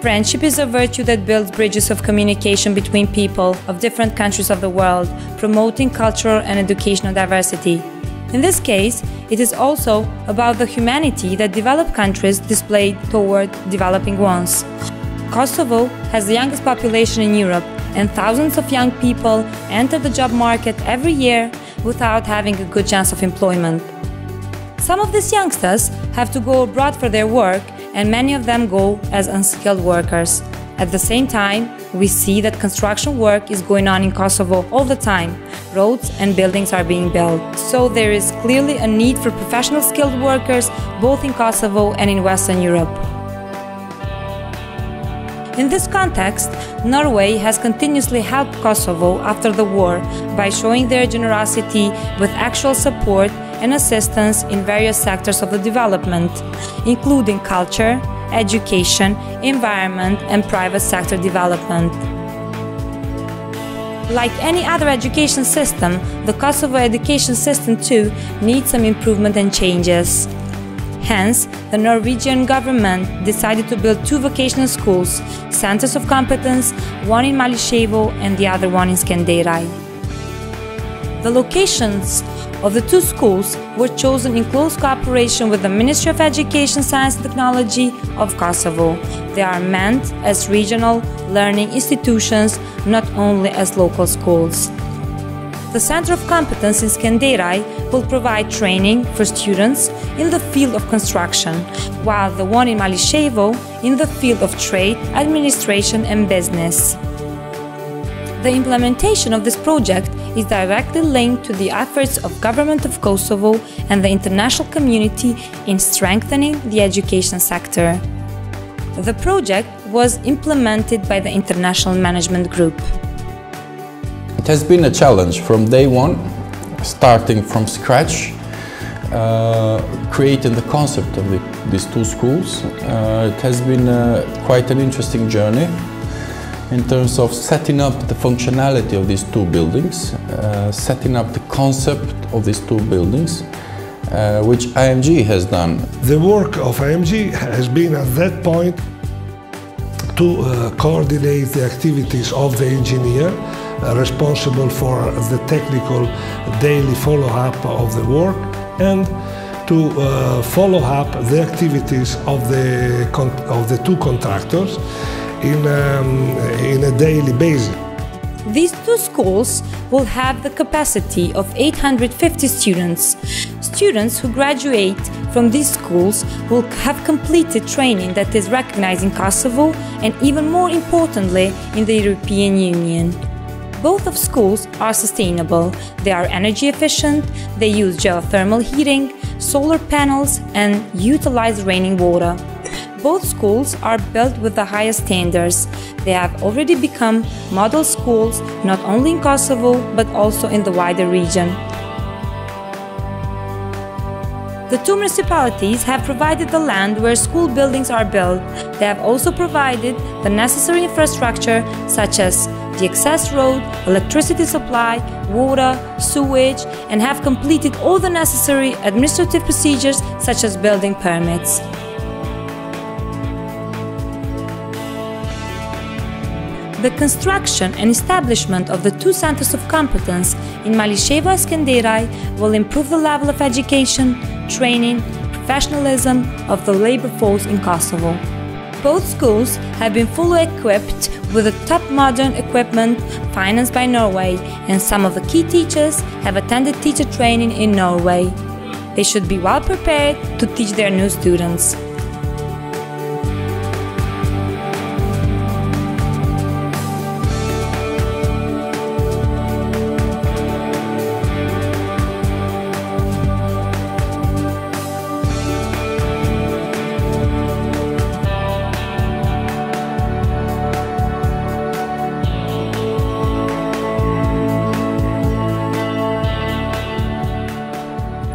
Friendship is a virtue that builds bridges of communication between people of different countries of the world, promoting cultural and educational diversity. In this case, it is also about the humanity that developed countries display toward developing ones. Kosovo has the youngest population in Europe, and thousands of young people enter the job market every year without having a good chance of employment. Some of these youngsters have to go abroad for their work, and many of them go as unskilled workers. At the same time, we see that construction work is going on in Kosovo all the time. Roads and buildings are being built. So there is clearly a need for professional skilled workers both in Kosovo and in Western Europe. In this context, Norway has continuously helped Kosovo after the war by showing their generosity with actual support and assistance in various sectors of the development, including culture, education, environment, and private sector development. Like any other education system, the Kosovo education system too needs some improvement and changes. Hence, the Norwegian government decided to build 2 vocational schools, Centres of Competence, one in Malshevo and the other one in Skenderaj. The locations of the 2 schools were chosen in close cooperation with the Ministry of Education, Science and Technology of Kosovo. They are meant as regional learning institutions, not only as local schools. The Centre of Competence in Skenderaj will provide training for students in the field of construction, while the one in Malshevo in the field of trade, administration and business. The implementation of this project is directly linked to the efforts of Government of Kosovo and the international community in strengthening the education sector. The project was implemented by the International Management Group. It has been a challenge from day one, starting from scratch, creating the concept of these 2 schools. It has been quite an interesting journey in terms of setting up the functionality of these 2 buildings, setting up the concept of these 2 buildings, which IMG has done. The work of IMG has been at that point to coordinate the activities of the engineer responsible for the technical daily follow-up of the work and to follow up the activities of the 2 contractors in a daily basis. These 2 schools will have the capacity of 850 students. Students who graduate from these schools will have completed training that is recognized in Kosovo and even more importantly in the European Union. Both of schools are sustainable. They are energy efficient, they use geothermal heating, solar panels and utilize raining water. Both schools are built with the highest standards. They have already become model schools not only in Kosovo but also in the wider region. The 2 municipalities have provided the land where school buildings are built. They have also provided the necessary infrastructure such as the access road, electricity supply, water, sewage, and have completed all the necessary administrative procedures such as building permits. The construction and establishment of the 2 Centres of Competence in Malshevo and Skenderaj will improve the level of education, training, professionalism of the labor force in Kosovo. Both schools have been fully equipped with the top modern equipment financed by Norway, and some of the key teachers have attended teacher training in Norway. They should be well prepared to teach their new students.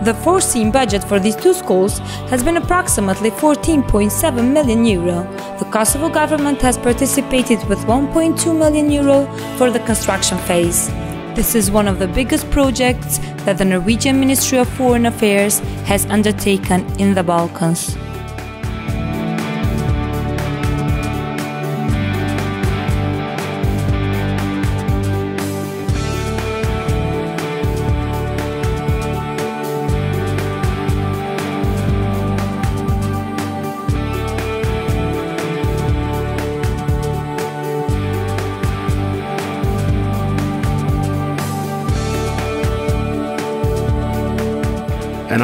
The foreseen budget for these 2 schools has been approximately 14.7 million euro. The Kosovo government has participated with 1.2 million euro for the construction phase. This is one of the biggest projects that the Norwegian Ministry of Foreign Affairs has undertaken in the Balkans.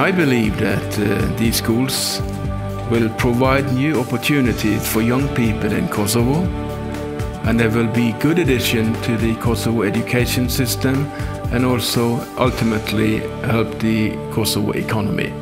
I believe that these schools will provide new opportunities for young people in Kosovo, and they will be good addition to the Kosovo education system and also ultimately help the Kosovo economy.